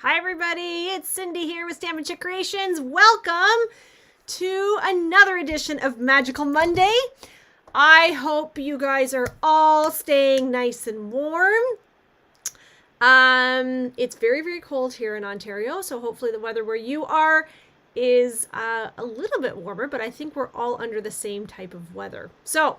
Hi everybody, it's Cindy here with Stamp and Chick Creations. Welcome to another edition of Magical Monday. I hope you guys are all staying nice and warm. It's very, very cold here in Ontario, so hopefully the weather where you are is a little bit warmer, but I think we're all under the same type of weather. So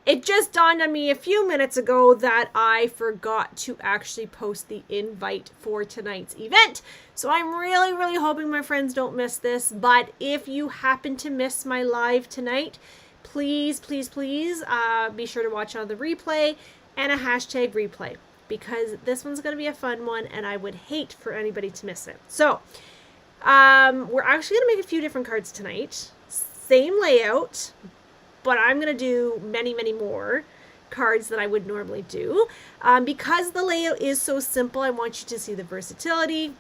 it just dawned on me a few minutes ago that I forgot to actually post the invite for tonight's event. So I'm really, really hoping my friends don't miss this. But if you happen to miss my live tonight, please, please, please be sure to watch on the replay and a hashtag replay, because this one's going to be a fun one and I would hate for anybody to miss it. So we're actually going to make a few different cards tonight. Same layout, but I'm going to do many, many more cards than I would normally do. Because the layout is so simple, I want you to see the versatility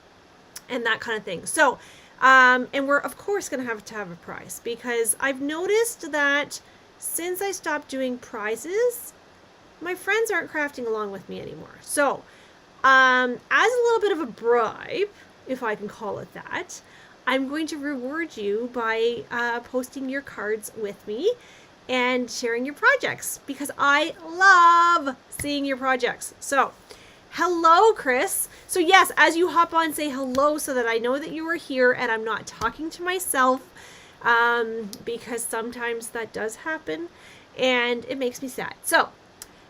and that kind of thing. So, and we're of course going to have a prize, because I've noticed that since I stopped doing prizes, my friends aren't crafting along with me anymore. So, as a little bit of a bribe, if I can call it that, I'm going to reward you by posting your cards with me and sharing your projects, because I love seeing your projects. So, hello, Chris. So yes, as you hop on, say hello so that I know that you are here and I'm not talking to myself, because sometimes that does happen and it makes me sad. So,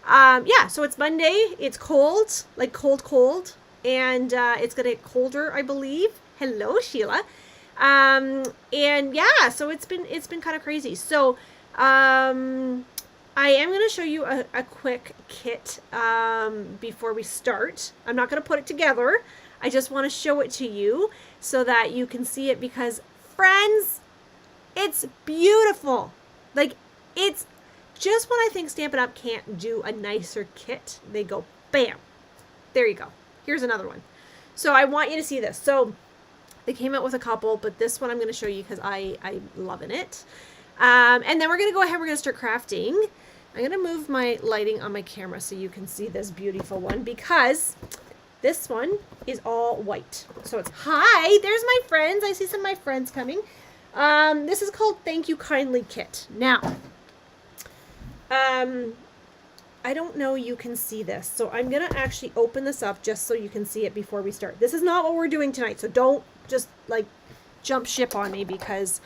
yeah, so it's Monday. It's cold, like cold, and it's gonna get colder, I believe. Hello, Sheila. And yeah, so it's been kind of crazy. So, I am going to show you a quick kit before we start. I'm not going to put it together. I just want to show it to you so that you can see it, because, friends, it's beautiful. Like, it's just when I think Stampin' Up! Can't do a nicer kit, they go, bam, there you go. Here's another one. So I want you to see this. So they came out with a couple, but this one I'm going to show you because I'm loving it. And then we're going to go ahead, we're going to start crafting. I'm going to move my lighting on my camera so you can see this beautiful one, because this one is all white. So it's, hi, there's my friends. I see some of my friends coming. This is called Thank You Kindly Kit. Now, I don't know you can see this, so I'm going to actually open this up just so you can see it before we start. This is not what we're doing tonight, so don't just like jump ship on me, because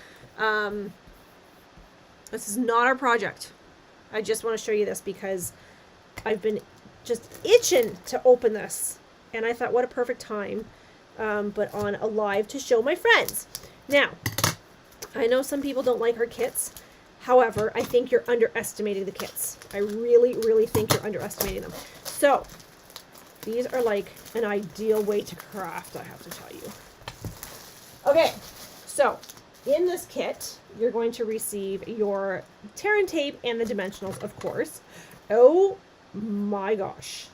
this is not our project. I just want to show you this because I've been just itching to open this. And I thought, what a perfect time, but on a live to show my friends. Now, I know some people don't like our kits. However, I think you're underestimating the kits. I really, really think you're underestimating them. So, these are like an ideal way to craft, I have to tell you. Okay, so in this kit, you're going to receive your tear and tape and the dimensionals, of course. Oh my gosh.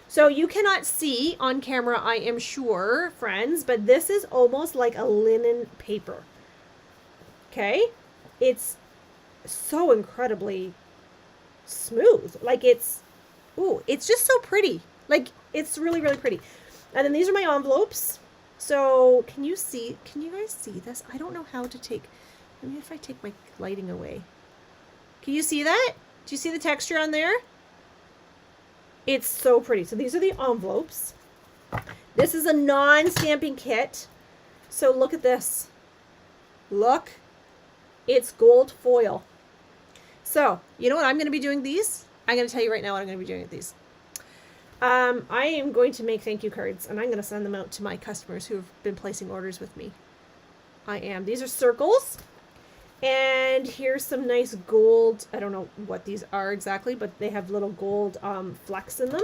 So you cannot see on camera, I am sure, friends, but this is almost like a linen paper. Okay? It's so incredibly smooth. Like it's just so pretty. Like it's really, really pretty. And then these are my envelopes. So can you guys see this? I don't know how to take, maybe if I take my lighting away. Can you see that? Do you see the texture on there? It's so pretty. So these are the envelopes. This is a non-stamping kit. So look at this. Look. It's gold foil. So, you know what I'm going to be doing these? I'm going to tell you right now what I'm going to be doing with these. I am going to make thank you cards, and I'm going to send them out to my customers who have been placing orders with me. I am. These are circles. And here's some nice gold. I don't know what these are exactly, but they have little gold flecks in them.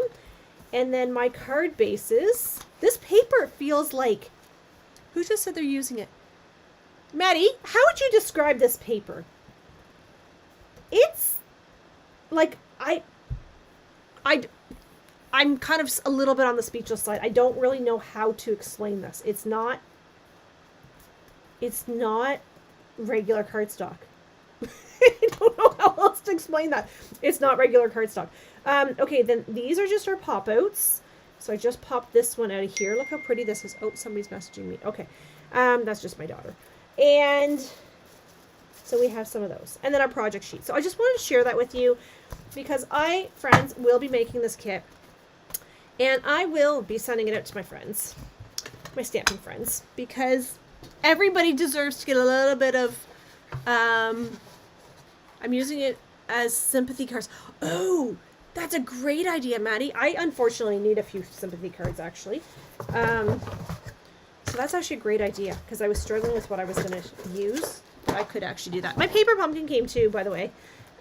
And then my card bases. This paper feels like... Who just said they're using it? Maddie, how would you describe this paper? It's like... I'm kind of a little bit on the speechless side. I don't really know how to explain this. It's not regular cardstock. I don't know how else to explain that. It's not regular cardstock. Okay, then these are just our pop-outs. So I just popped this one out of here. Look how pretty this is. Oh, somebody's messaging me. Okay. That's just my daughter. And so we have some of those. And then our project sheet. So I just wanted to share that with you because I, friends, will be making this kit. And I will be sending it out to my friends, my stamping friends, because everybody deserves to get a little bit of, I'm using it as sympathy cards. Oh, that's a great idea, Maddie. I unfortunately need a few sympathy cards, actually. So that's actually a great idea because I was struggling with what I was going to use. I could actually do that. My paper pumpkin came too, by the way.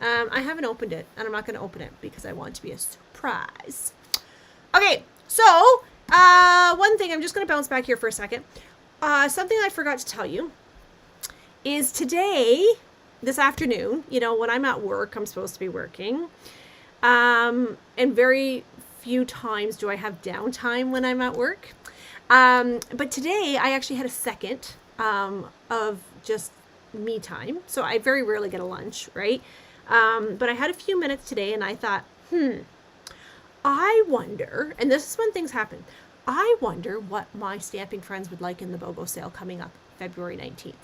I haven't opened it, and I'm not going to open it because I want it to be a surprise. Okay, so one thing, I'm just going to bounce back here for a second. Something I forgot to tell you is today, this afternoon, you know, when I'm at work, I'm supposed to be working. And very few times do I have downtime when I'm at work. But today I actually had a second of just me time. So I very rarely get a lunch, right? But I had a few minutes today and I thought, I wonder, and this is when things happen, I wonder what my stamping friends would like in the BOGO sale coming up February 19th.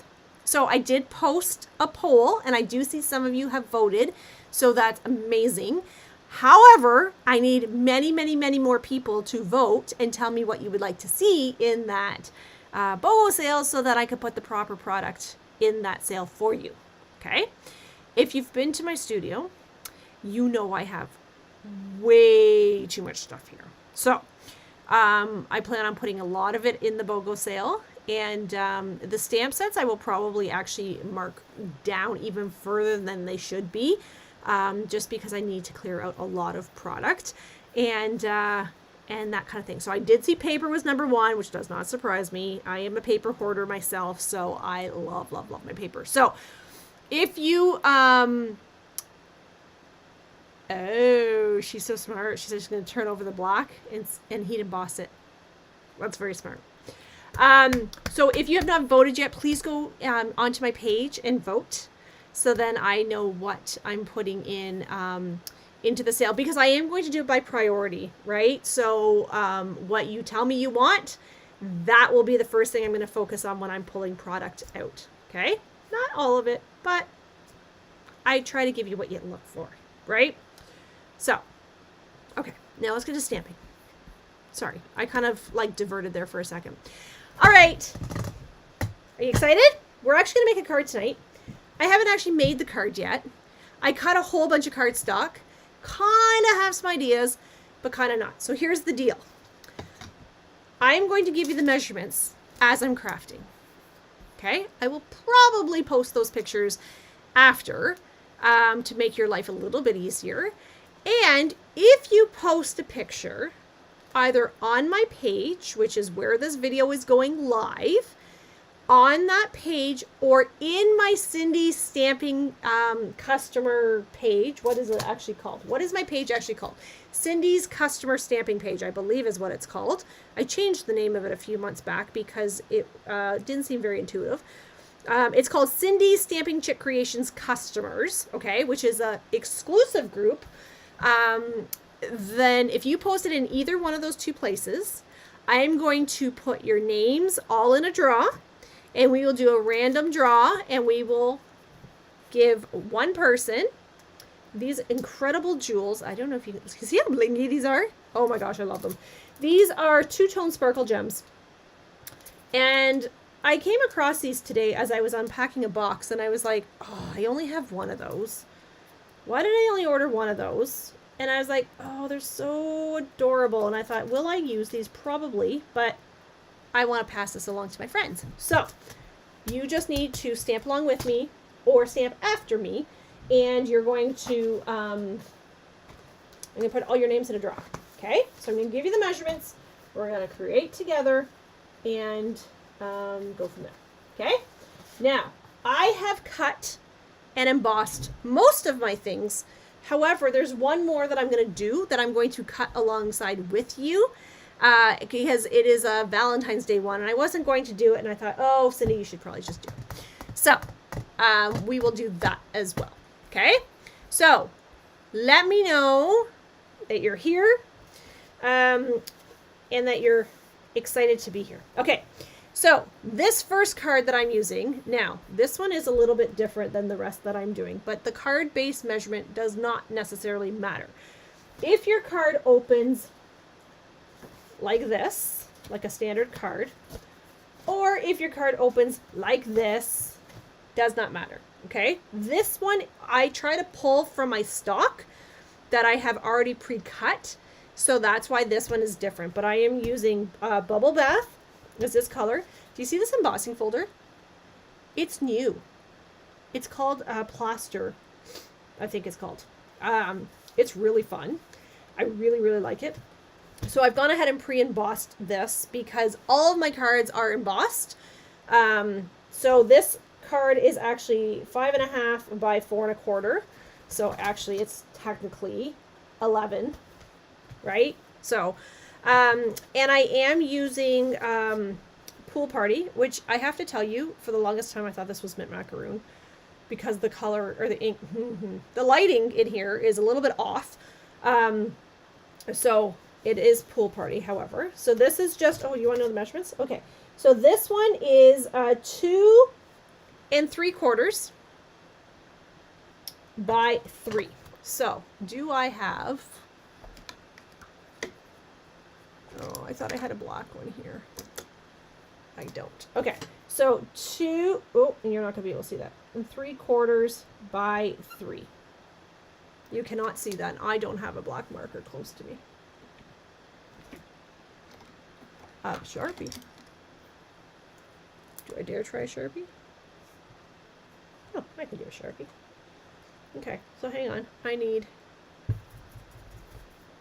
So I did post a poll and I do see some of you have voted. So that's amazing. However, I need many, many, many more people to vote and tell me what you would like to see in that BOGO sale so that I could put the proper product in that sale for you. Okay. If you've been to my studio, you know I have way too much stuff here. So I plan on putting a lot of it in the BOGO sale. And the stamp sets I will probably actually mark down even further than they should be, just because I need to clear out a lot of product and that kind of thing. So I did see paper was number one, which does not surprise me. I am a paper hoarder myself, so I love, love, love my paper. So if you, oh, she's so smart. She's just going to turn over the block and heat emboss it. That's very smart. So if you have not voted yet, please go onto my page and vote. So then I know what I'm putting in into the sale, because I am going to do it by priority, right? So what you tell me you want, that will be the first thing I'm going to focus on when I'm pulling product out. Okay? Not all of it, but I try to give you what you look for, right? So, okay, now let's get to stamping. Sorry, I kind of like diverted there for a second. All right. Are you excited? We're actually going to make a card tonight. I haven't actually made the card yet. I cut a whole bunch of cardstock. Kind of have some ideas, but kind of not. So here's the deal. I'm going to give you the measurements as I'm crafting. Okay? I will probably post those pictures after to make your life a little bit easier. And if you post a picture either on my page, which is where this video is going live, on that page, or in my Cindy stamping customer page. What is it actually called? What is my page actually called? Cindy's customer stamping page, I believe is what it's called. I changed the name of it a few months back because it didn't seem very intuitive. It's called Cindy's Stamping Chick Creations Customers, okay, which is an exclusive group. Then if you post it in either one of those two places, I'm going to put your names all in a draw, and we will do a random draw, and we will give one person these incredible jewels. I don't know if you can see how blingy these are. Oh my gosh, I love them. These are two-tone sparkle gems. And I came across these today as I was unpacking a box, and I was like, oh, I only have one of those. Why did I only order one of those? And I was like, oh, they're so adorable. And I thought, will I use these? Probably, but I want to pass this along to my friends. So you just need to stamp along with me or stamp after me. And you're going to, I'm going to put all your names in a draw. Okay? So I'm going to give you the measurements. We're going to create together and go from there. Okay? Now, I have cut and embossed most of my things. However, there's one more that I'm going to do that I'm going to cut alongside with you because it is a Valentine's Day one, and I wasn't going to do it, and I thought, oh, Cindy, you should probably just do it. So we will do that as well. Okay? So let me know that you're here. and that you're excited to be here. Okay, so this first card that I'm using now, this one is a little bit different than the rest that I'm doing, but the card base measurement does not necessarily matter. If your card opens like this, like a standard card, or if your card opens like this, does not matter. Okay, this one I try to pull from my stock that I have already pre-cut, so that's why this one is different. But I am using Bubble Bath is this color. Do you see this embossing folder? It's new. It's called Plaster, I think it's called. It's really fun. I really, really like it. So I've gone ahead and pre-embossed this because all of my cards are embossed. So this card is actually 5.5 by 4.25. So actually it's technically 11, right? So, and I am using Pool Party, which I have to tell you, for the longest time I thought this was mint macaroon because the color or the ink, the lighting in here is a little bit off. So it is Pool Party, however. So this is just, oh, you want to know the measurements? Okay. So this one is 2 3/4 by 3. So do I have, oh, I thought I had a black one here. I don't. Okay. So 2, oh, and you're not going to be able to see that. 3/4 by 3. You cannot see that. I don't have a black marker close to me. Sharpie. Do I dare try a Sharpie? Oh, I can do a Sharpie. Okay, so hang on. I need,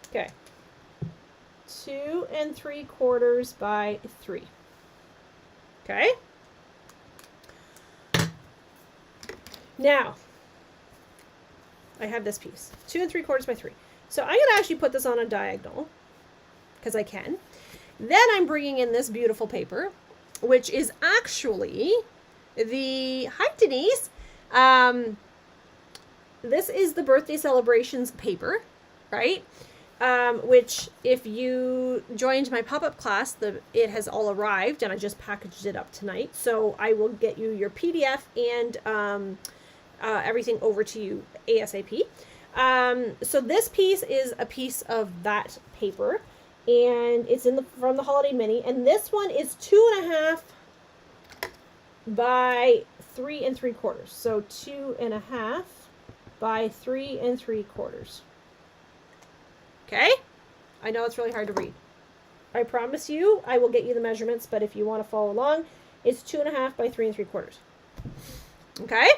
okay, 2 3/4 by 3. Okay. Now, I have this piece, 2 3/4 by 3. So I'm going to actually put this on a diagonal because I can. Then I'm bringing in this beautiful paper, which is actually the, hi Denise, this is the birthday celebrations paper, right? Which if you joined my pop-up class, it has all arrived and I just packaged it up tonight. So I will get you your PDF and everything over to you ASAP. So this piece is a piece of that paper, and it's from the Holiday Mini, and this one is 2.5 by 3 3/4. So 2.5 by 3 3/4. Okay, I know it's really hard to read. I promise you I will get you the measurements, but if you want to follow along, it's 2.5 by 3 3/4. Okay,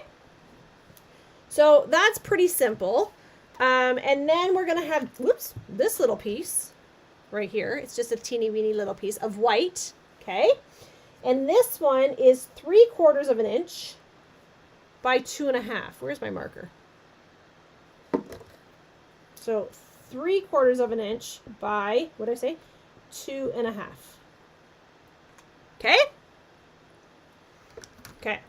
so that's pretty simple. And then we're gonna have, whoops, this little piece right here. It's just a teeny weeny little piece of white. Okay, and this one is 3/4 of an inch by 2.5. Where's my marker? So 3/4 of an inch by, what did I say? 2.5. Okay? Okay.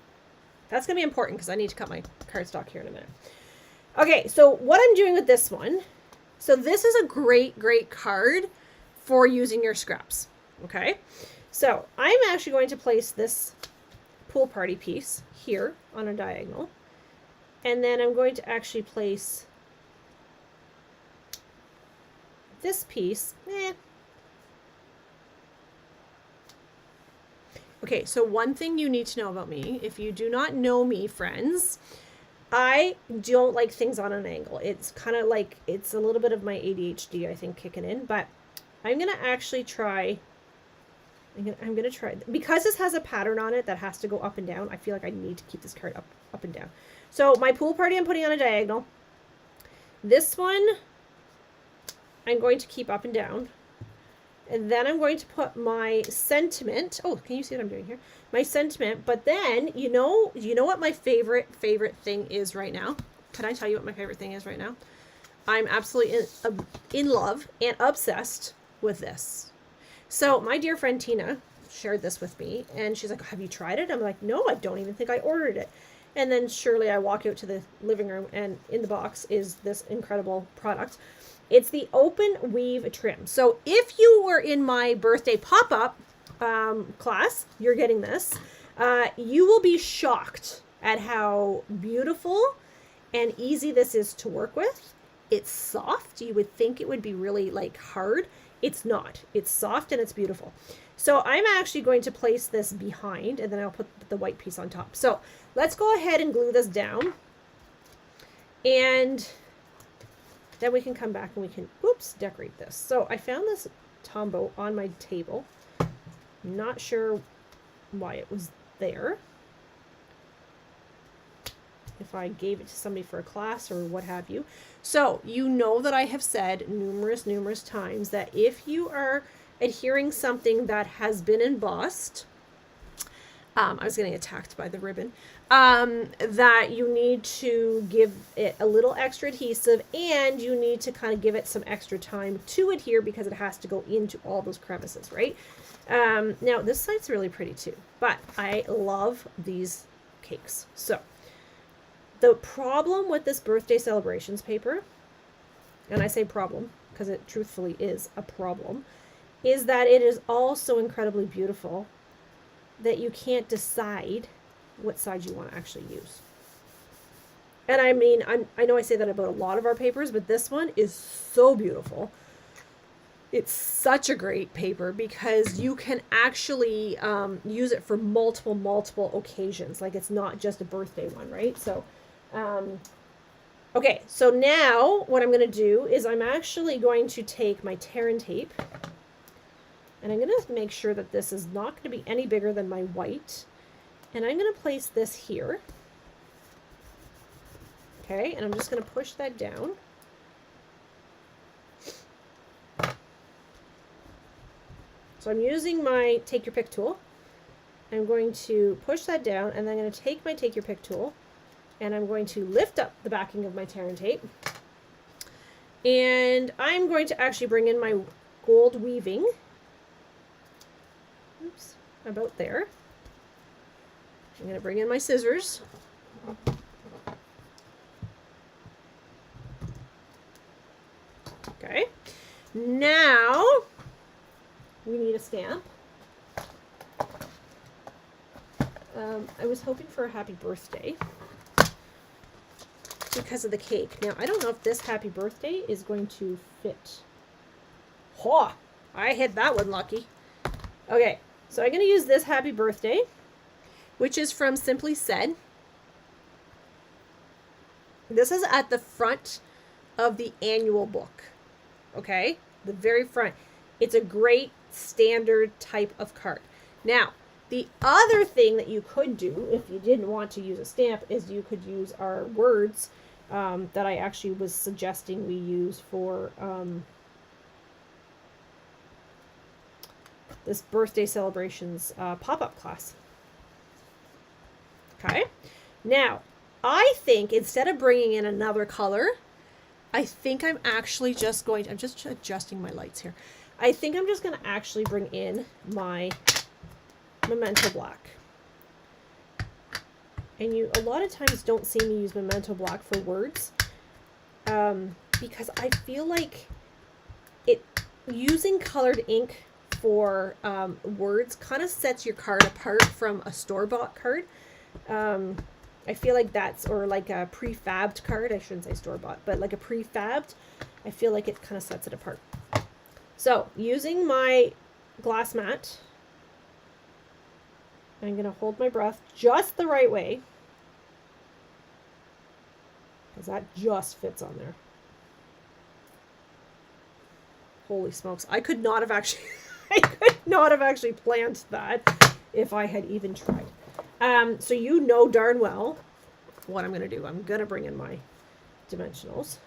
That's going to be important because I need to cut my cardstock here in a minute. Okay, so what I'm doing with this one, so this is a great, great card for using your scraps. Okay? So I'm actually going to place this Pool Party piece here on a diagonal. And then I'm going to actually place this piece. Okay, so one thing you need to know about me, if you do not know me, friends, I don't like things on an angle. It's kind of like, it's a little bit of my ADHD, I think, kicking in, but I'm going to actually try, I'm going to try, because this has a pattern on it that has to go up and down, I feel like I need to keep this card up and down. So my Pool Party I'm putting on a diagonal. This one I'm going to keep up and down. And then I'm going to put my sentiment. Oh, can you see what I'm doing here? My sentiment. But then, you know what my favorite thing is right now? Can I tell you what my favorite thing is right now? I'm absolutely in love and obsessed with this. So my dear friend Tina shared this with me, and she's like, have you tried it? I'm like, no, I don't even think I ordered it. And then surely I walk out to the living room, and in the box is this incredible product. It's the open weave trim. So if you were in my birthday pop-up class, you're getting this. You will be shocked at how beautiful and easy this is to work with. It's soft. You would think it would be really like hard. It's not. It's soft and it's beautiful. So I'm actually going to place this behind, and then I'll put the white piece on top. So let's go ahead and glue this down. And then we can come back and we can, oops, decorate this. So I found this Tombow on my table. Not sure why it was there. If I gave it to somebody for a class or what have you. So you know that I have said numerous times that if you are adhering something that has been embossed, I was getting attacked by the ribbon, that you need to give it a little extra adhesive, and you need to kind of give it some extra time to adhere because it has to go into all those crevices, right? Now this side's really pretty too, but I love these cakes. So the problem with this birthday celebrations paper, and I say problem because it truthfully is a problem, is that it is all so incredibly beautiful that you can't decide what side you want to actually use. And I mean, I know I say that about a lot of our papers, but this one is so beautiful. It's such a great paper because you can actually use it for multiple occasions. Like it's not just a birthday one, right? So, okay, so now what I'm going to do is I'm actually going to take my tear and tape, and I'm going to make sure that this is not going to be any bigger than my white. And I'm going to place this here. Okay, and I'm just going to push that down. So I'm using my take your pick tool. I'm going to push that down, and then I'm going to take my take your pick tool, and I'm going to lift up the backing of my tear and tape. And I'm going to actually bring in my gold weaving. Oops, about there. I'm going to bring in my scissors. Okay. Now we need a stamp. I was hoping for a happy birthday because of the cake. Now, I don't know if this happy birthday is going to fit. Oh, I hit that one lucky. Okay, so I'm going to use this happy birthday, which is from Simply Said. This is at the front of the annual book. Okay, the very front. It's a great standard type of card. Now, the other thing that you could do if you didn't want to use a stamp is you could use our words that I actually was suggesting we use for this birthday celebrations pop-up class. Okay, now I think instead of bringing in another color, I think I'm actually just going to, I'm just adjusting my lights here. I think I'm just going to actually bring in my Memento Black. And you a lot of times don't see me use Memento Black for words because I feel like using colored ink for words kind of sets your card apart from a store-bought card. I feel like that's, or like a prefabbed card, I shouldn't say store-bought, but like a prefabbed, I feel like it kind of sets it apart. So, using my glass mat, I'm going to hold my breath just the right way, because that just fits on there. Holy smokes, I could not have actually, planned that if I had even tried. So you know darn well what I'm going to do. I'm going to bring in my dimensionals.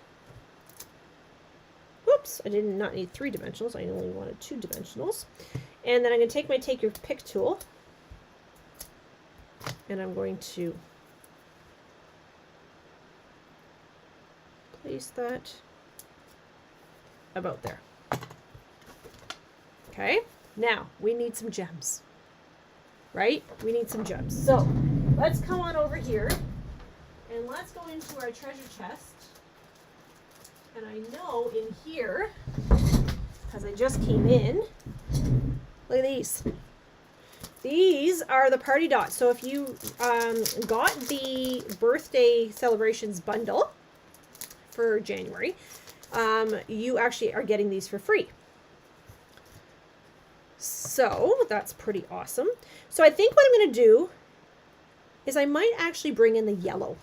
Whoops, I did not need 3 dimensionals. I only wanted 2 dimensionals. And then I'm going to take my take your pick tool, and I'm going to place that about there. Okay, now we need some gems. Right? We need some gems. So let's come on over here and let's go into our treasure chest And I know in here, because I just came in, look at these. These are the party dots. So if you got the birthday celebrations bundle for January, you actually are getting these for free. So that's pretty awesome. So I think what I'm going to do is I might actually bring in the yellow.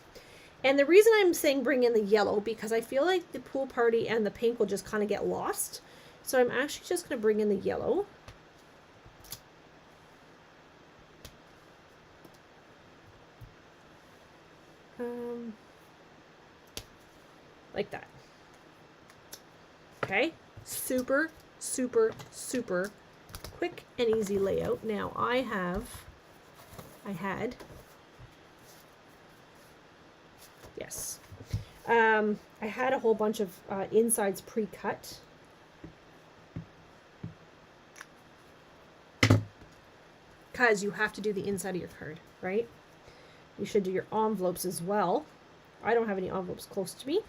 And the reason I'm saying bring in the yellow, because I feel like the pool party and the pink will just kind of get lost. So I'm actually just going to bring in the yellow. Like that. Okay. Super, super, super quick and easy layout. Now I had, yes. I had a whole bunch of insides pre-cut. Because you have to do the inside of your card, right? You should do your envelopes as well. I don't have any envelopes close to me.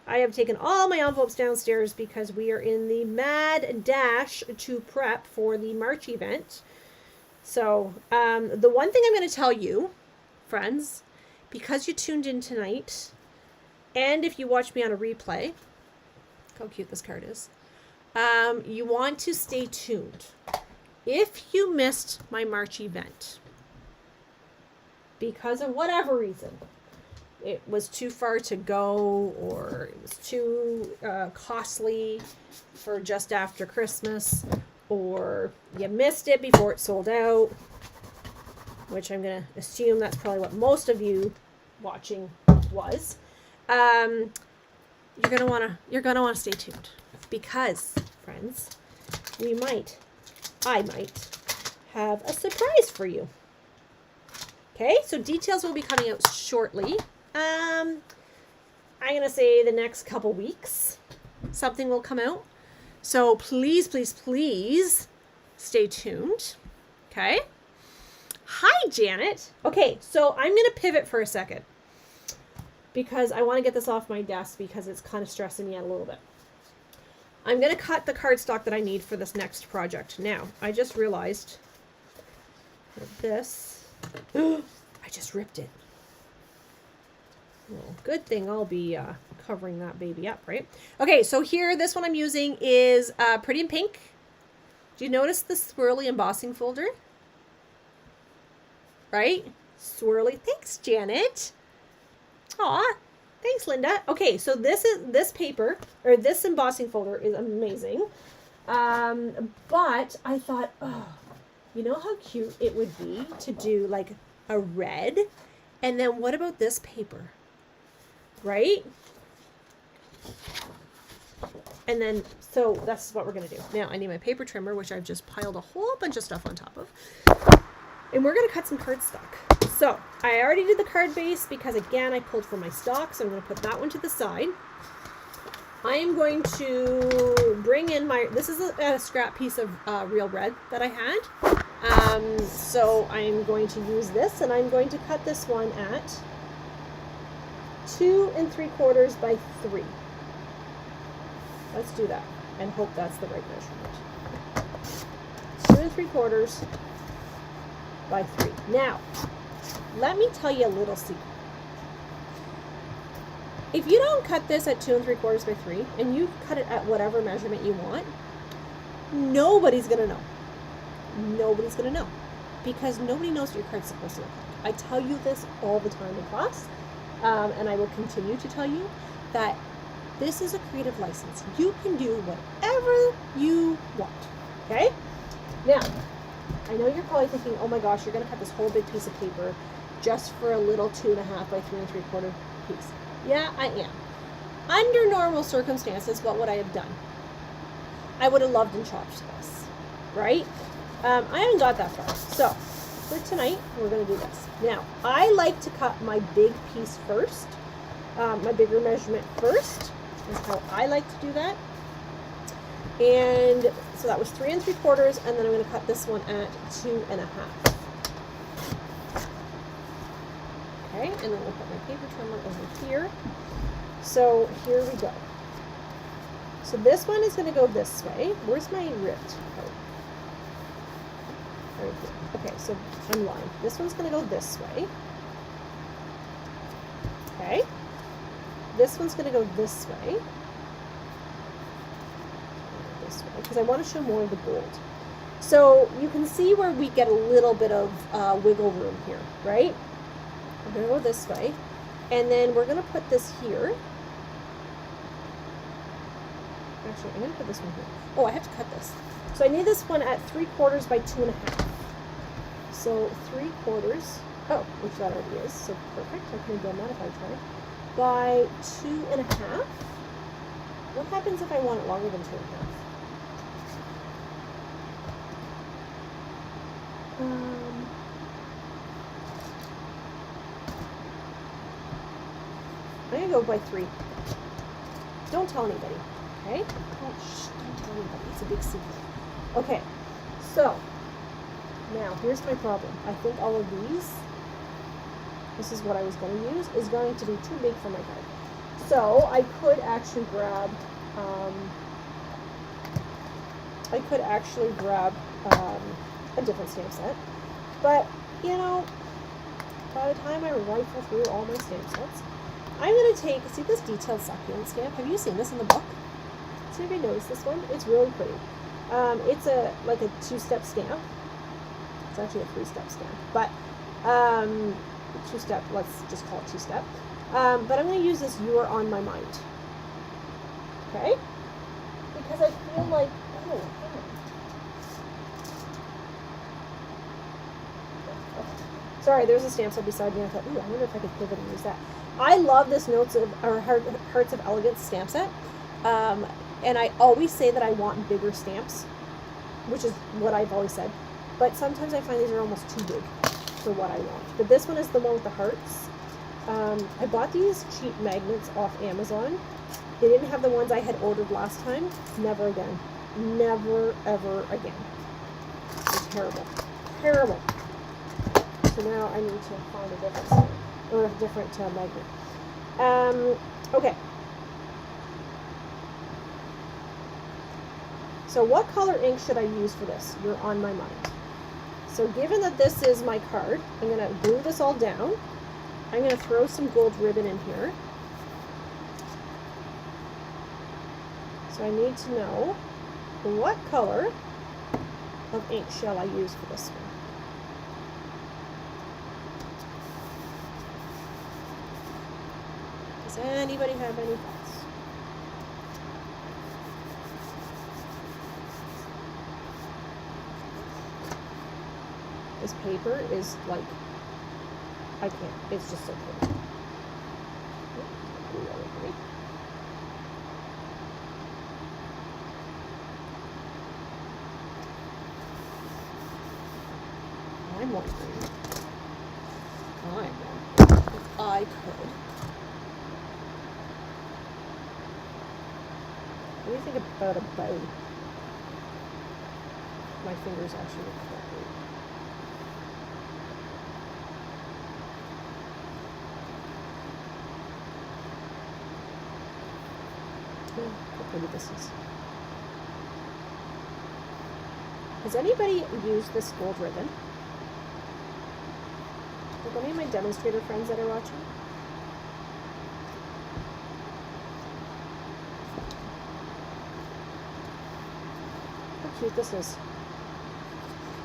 I have taken all my envelopes downstairs because we are in the mad dash to prep for the March event. So the one thing I'm going to tell you, friends, because you tuned in tonight, and if you watch me on a replay, look how cute this card is, you want to stay tuned. If you missed my March event, because of whatever reason, it was too far to go, or it was too costly for just after Christmas, or you missed it before it sold out, which I'm going to assume that's probably what most of you watching was, you're going to want to stay tuned, because, friends, I might have a surprise for you. Okay, so details will be coming out shortly. I'm going to say the next couple weeks, something will come out. So please, please, please stay tuned. Okay. Hi, Janet. Okay, so I'm going to pivot for a second because I want to get this off my desk because it's kind of stressing me out a little bit. I'm going to cut the cardstock that I need for this next project. Now, I just realized that this, I just ripped it. Well, good thing I'll be covering that baby up, right? Okay, so here, this one I'm using is Pretty in Pink. Do you notice the swirly embossing folder? Right? Swirly. Thanks, Janet. Aw, thanks, Linda. Okay, so this paper, or this embossing folder is amazing. But I thought, oh, you know how cute it would be to do like a red? And then what about this paper? Right? And then, so that's what we're going to do. Now, I need my paper trimmer, which I've just piled a whole bunch of stuff on top of. And we're going to cut some cardstock. So, I already did the card base because, again, I pulled from my stock. So, I'm going to put that one to the side. I am going to bring in my, this is a scrap piece of real red that I had. So, I'm going to use this, and I'm going to cut this one at 2 3/4 by 3. Let's do that and hope that's the right measurement. 2 3/4 by 3. Now, let me tell you a little secret. If you don't cut this at 2 3/4 by 3 and you cut it at whatever measurement you want, nobody's going to know. Nobody's going to know because nobody knows what your card's supposed to look like. I tell you this all the time in class. And I will continue to tell you that this is a creative license. You can do whatever you want, okay? Now, I know you're probably thinking, oh my gosh, you're going to cut this whole big piece of paper just for a little 2.5 by 3 3/4 piece. Yeah, I am. Under normal circumstances, what would I have done? I would have loved and chopped this, right? I haven't got that far. So, for tonight, we're going to do this. Now, I like to cut my big piece first, my bigger measurement first. Is how I like to do that. And so that was 3 3/4, and then I'm going to cut this one at 2.5. Okay, and then we'll put my paper trimmer over here. So here we go. So this one is going to go this way. Where's my ripped part? Right here. Okay, so I'm lying. This one's going to go this way. Okay. This one's going to go this way. This way, because I want to show more of the gold. So you can see where we get a little bit of wiggle room here, right? I'm going to go this way. And then we're going to put this here. Actually, I'm going to put this one here. Oh, I have to cut this. So I need this one at 3/4 by 2.5. So 3/4, oh, which that already is, so perfect. I could have done that if I tried. By 2.5. What happens if I want it longer than 2.5? I'm going to go by 3. Don't tell anybody, okay? Don't tell anybody. It's a big secret. Okay, so now here's my problem. I think all of these, this is what I was going to use, is going to be too big for my card. So I could actually grab, a different stamp set. But, you know, by the time I rifle through all my stamp sets, I'm going to take, see this detailed succulent stamp? Have you seen this in the book? Does anybody notice this one? It's really pretty. It's like a 2-step stamp. It's actually a 3-step stamp, but 2-step, let's just call it 2-step. But I'm going to use this "You Are On My Mind." Okay? Because I feel like, oh, hang on. Sorry, there's a stamp set beside me. I thought, ooh, I wonder if I could pivot and use that. I love this Hearts of Elegance stamp set. And I always say that I want bigger stamps, which is what I've always said. But sometimes I find these are almost too big for what I want. But this one is the one with the hearts. I bought these cheap magnets off Amazon. They didn't have the ones I had ordered last time. Never again. Never, ever again. It's terrible. Terrible. So now I need to find a different stamp, or a different magnet. Okay. So what color ink should I use for this? You're on my mind. So given that this is my card, I'm going to glue this all down. I'm going to throw some gold ribbon in here. So I need to know what color of ink shall I use for this one. Does anybody have any thoughts? This paper is like, I can't, it's just so pretty. I'm wondering if I could. What do you think about a bow? My fingers actually look correctly. How pretty this is. Has anybody used this gold ribbon? Like any of my demonstrator friends that are watching? How cute this is.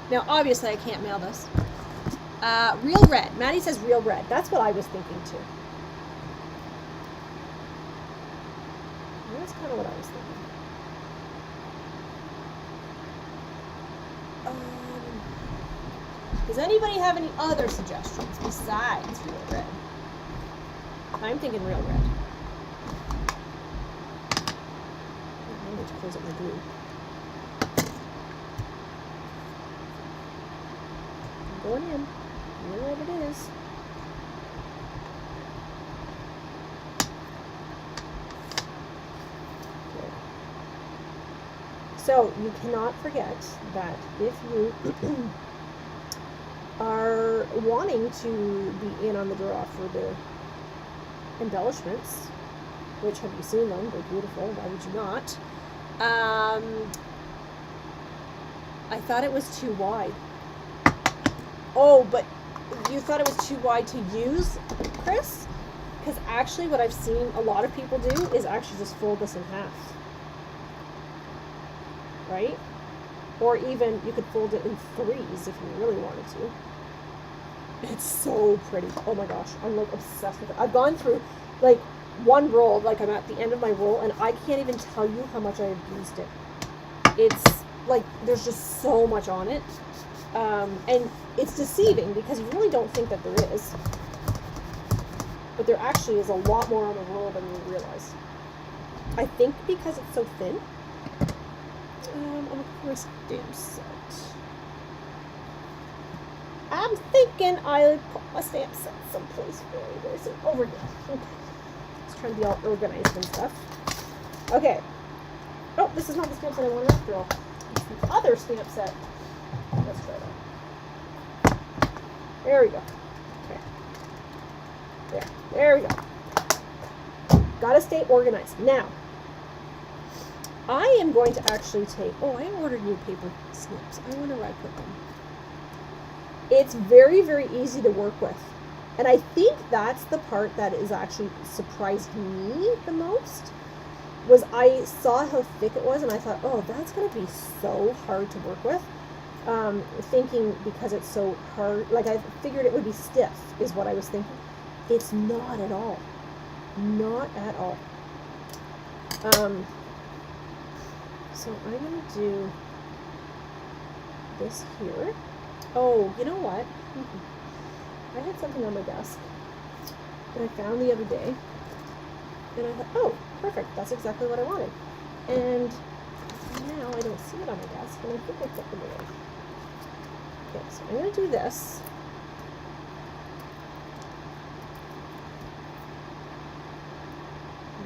Now, obviously, I can't mail this. Real red. Maddie says real red. That's what I was thinking, too. That's kind of what I was thinking. Does anybody have any other suggestions besides real red? I'm thinking real red. I need to close up my glue. I'm going in. Real red it is. So you cannot forget that if you are wanting to be in on the draw for the embellishments, which, have you seen them? They're beautiful. Why would you not? I thought it was too wide. Oh, but you thought it was too wide to use, Chris? Because actually what I've seen a lot of people do is actually just fold this in half. Right? Or even you could fold it in threes if you really wanted to. It's so pretty. Oh my gosh, I'm like obsessed with it. I've gone through like one roll, like I'm at the end of my roll, and I can't even tell you how much I have used it. It's like there's just so much on it. And it's deceiving because you really don't think that there is. But there actually is a lot more on the roll than you realize. I think because it's so thin. I'm looking for a stamp set. I'm thinking I put my stamp set someplace very soon. Over here. Okay. Let's try to be all organized and stuff. Okay. Oh, this is not the stamp set I wanted after all. It's the other stamp set. Let's try that. There we go. Okay. There we go. Gotta stay organized. Now, I am going to actually take, I ordered new paper snips. I wonder where I put them. It's very, very easy to work with. And I think that's the part that is actually surprised me the most, was I saw how thick it was and I thought, oh, that's going to be so hard to work with. Thinking because it's so hard, like I figured it would be stiff is what I was thinking. It's not at all. Not at all. So I'm going to do this here. Oh, you know what? I had something on my desk that I found the other day. And I thought, oh, perfect. That's exactly what I wanted. And now I don't see it on my desk, and I think I put them away. Okay, so I'm going to do this.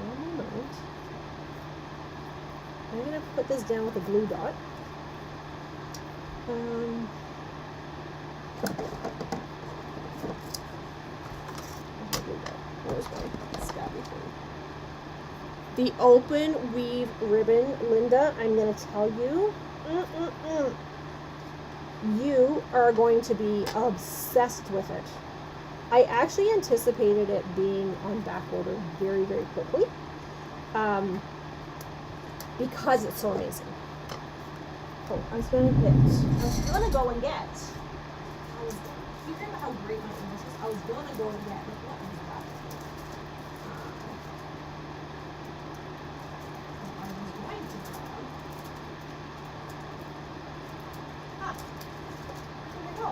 One moment. I'm going to put this down with a glue dot. Where's my scabby thing? The open weave ribbon, Linda, I'm going to tell you, you are going to be obsessed with it. I actually anticipated it being on back order very, very quickly, because it's so amazing. Oh, I was going to go and get. You remember how great my English is? I was going to go and get. What was that? I was going to grab. Where'd they go?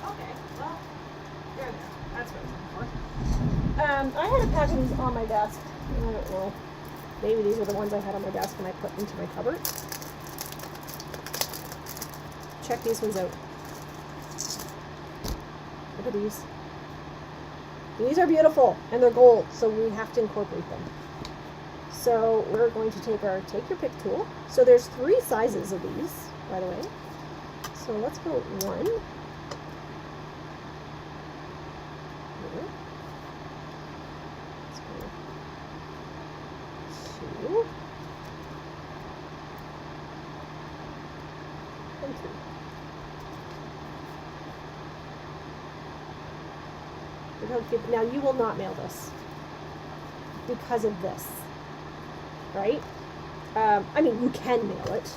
Okay, well, there. That's what I was looking for. I had a pack of these on my desk. I don't know. Maybe these are the ones I had on my desk and I put into my cupboard. Check these ones out. Look at these. These are beautiful and they're gold, so we have to incorporate them. So we're going to take our take your pick tool. So there's 3 sizes of these, by the way. So let's go 1. Here. Let's go 2. And 3. Now you will not mail this because of this, right? I mean, you can mail it.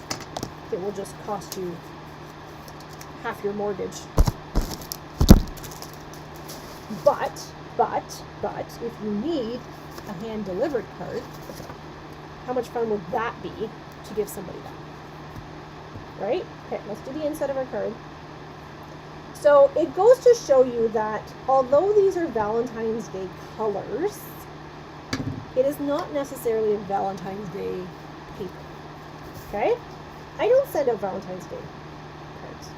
It will just cost you half your mortgage. But if you need a hand-delivered card, how much fun would that be to give somebody that? Right? Okay, let's do the inside of our card. So it goes to show you that although these are Valentine's Day colors, it is not necessarily a Valentine's Day paper. Okay? I don't send out Valentine's Day cards.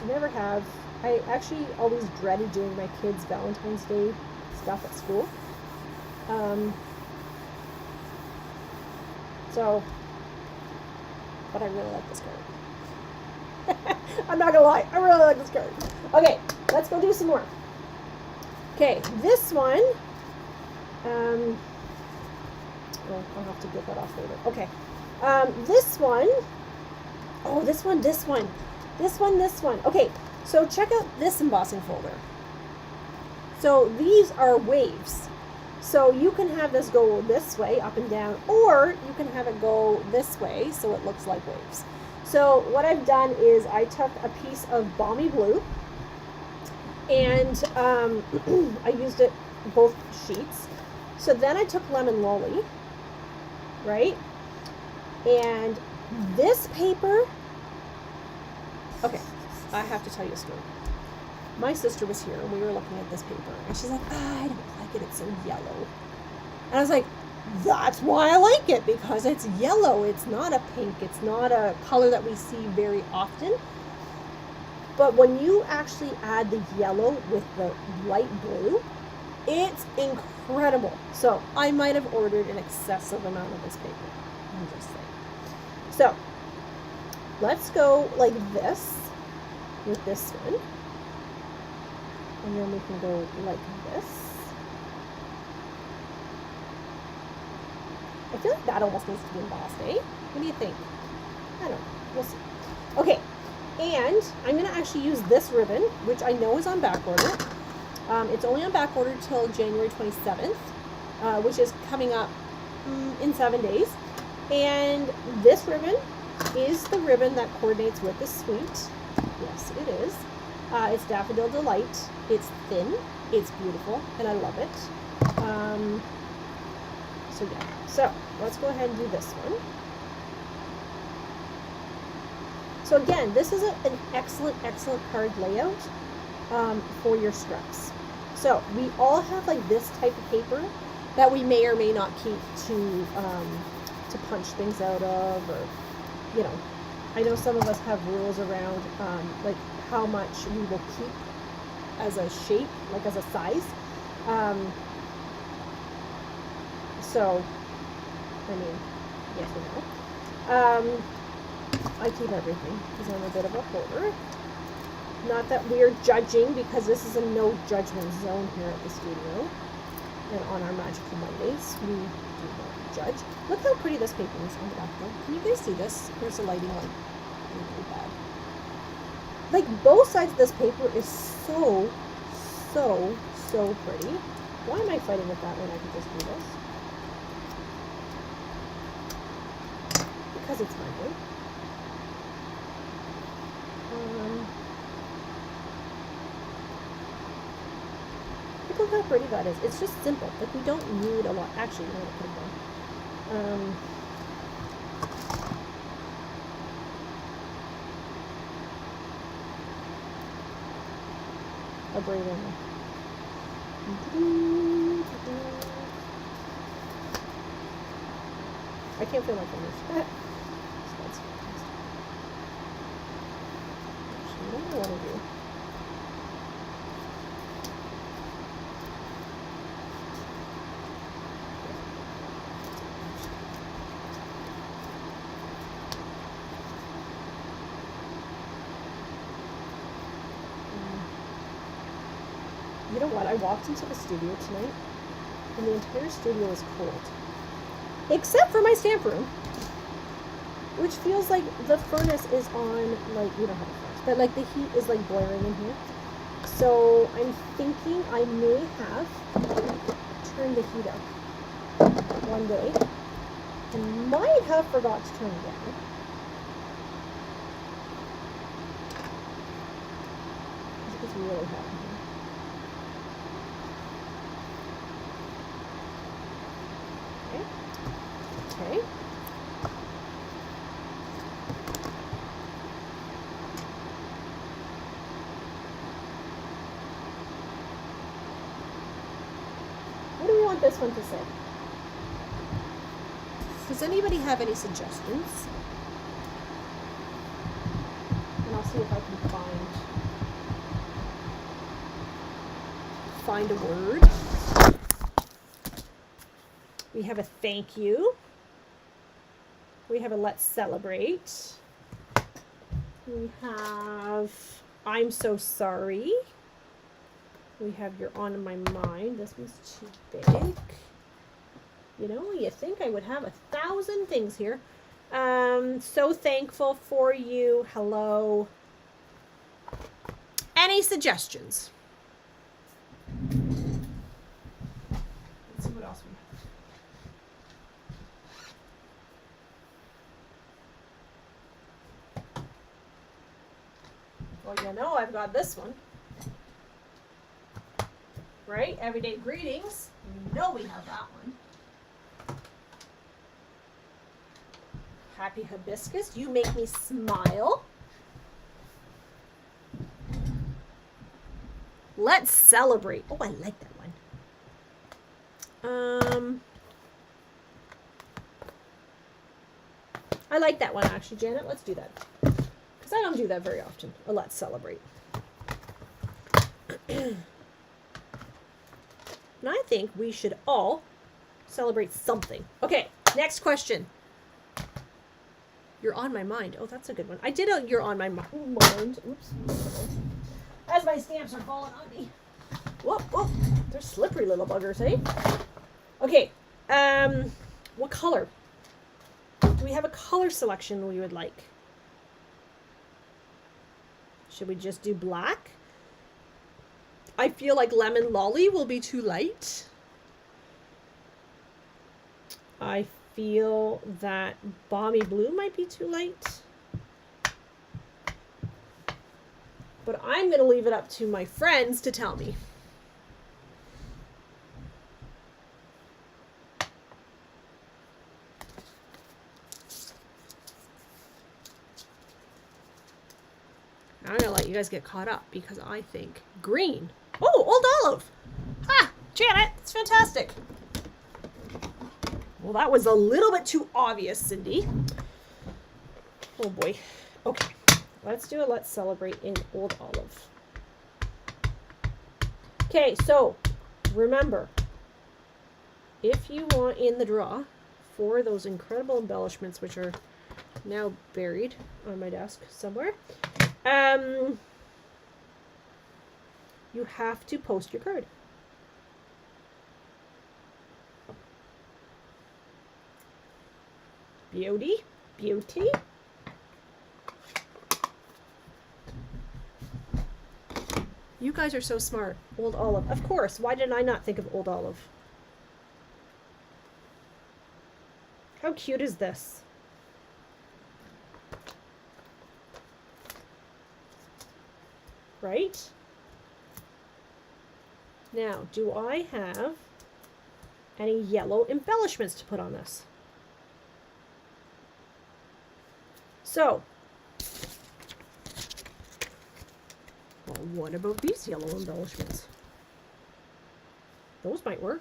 I never have. I actually always dreaded doing my kids' Valentine's Day stuff at school. But I really like this card. I'm not gonna lie, I really like this card. Okay, let's go do some more. Okay, this one Oh, I'll have to get that off later. Okay. This one. Oh, this one. Okay, so check out this embossing folder. So these are waves. So you can have this go this way, up and down, or you can have it go this way so it looks like waves. So what I've done is I took a piece of balmy blue and I used it both sheets. So then I took lemon lolly, right? And this paper, okay, I have to tell you a story. My sister was here and we were looking at this paper and she's like, I don't like it, it's so yellow. And I was like, that's why I like it, because it's yellow. It's not a pink. It's not a color that we see very often. But when you actually add the yellow with the light blue, it's incredible. So I might have ordered an excessive amount of this paper. I'm just saying. So let's go like this with this one. And then we can go like this. I feel like that almost needs to be embossed, eh? What do you think? I don't know. We'll see. Okay, and I'm going to actually use this ribbon, which I know is on back order. It's only on back order till January 27th, which is coming up in 7 days. And this ribbon is the ribbon that coordinates with the suite. Yes, it is. It's Daffodil Delight. It's thin, it's beautiful, and I love it. So yeah, so let's go ahead and do this one. So again, this is an excellent card layout for your scraps. So we all have like this type of paper that we may or may not keep to punch things out of, or, you know, I know some of us have rules around like how much we will keep as a shape, like as a size. So, I mean, yes and no. I keep everything because I'm a bit of a hoarder. Not that we're judging, because this is a no judgment zone here at the studio. And on our Magical Mondays, we do not judge. Look how pretty this paper is on the back there. Can you guys see this? Here's the lighting, like, really bad. Like, both sides of this paper is so pretty. Why am I fighting with that when I can just do this? Because it's my way. Look how pretty that is. It's just simple. Like, we don't need a lot. Actually, you know what I could have done? A braid in there. I can't feel my fingers. So that's fantastic. Actually, what do I want to do? You know what? I walked into the studio tonight, and the entire studio is cold. Except for my stamp room, which feels like the furnace is on, like, we don't have a furnace, but like the heat is like boiling in here. So I'm thinking I may have turned the heat up one day, and might have forgot to turn it down. It's really hot in here. Okay. What do we want this one to say? Does anybody have any suggestions? And I'll see if I can find a word. We have a thank you. We have a let's celebrate. We have I'm so sorry. We have you're on my mind. This one's too big. You know, you think I would have 1,000 things here. So thankful for you. Hello. Any suggestions? Let's see what else we have. Well, you know, I've got this one. Right? Everyday greetings. You know we have that one. Happy hibiscus. You make me smile. Let's celebrate. Oh, I like that one. I like that one actually, Janet. Let's do that. Because I don't do that very often. Or let's celebrate. And I think we should all celebrate something. Okay, next question. You're on my mind. Oh, that's a good one. I did a you're on my mind. Oops. As my stamps are falling on me. Whoa, whoa. They're slippery little buggers, eh? Okay. What color? Do we have a color selection we would like? Should we just do black? I feel like lemon lolly will be too light. I feel that balmy blue might be too light. But I'm going to leave it up to my friends to tell me. I'm going to let you guys get caught up because I think green. Oh, old olive. Ha! Janet, it's fantastic. Well, that was a little bit too obvious, Cindy. Oh boy. Okay. Let's do a let's celebrate in old olive. Okay, so remember, if you want in the draw for those incredible embellishments, which are now buried on my desk somewhere, you have to post your card. Beauty, beauty. You guys are so smart. Old olive. Of course. Why did I not think of old olive? How cute is this? Right? Now, do I have any yellow embellishments to put on this? So, well, what about these yellow embellishments? Those might work.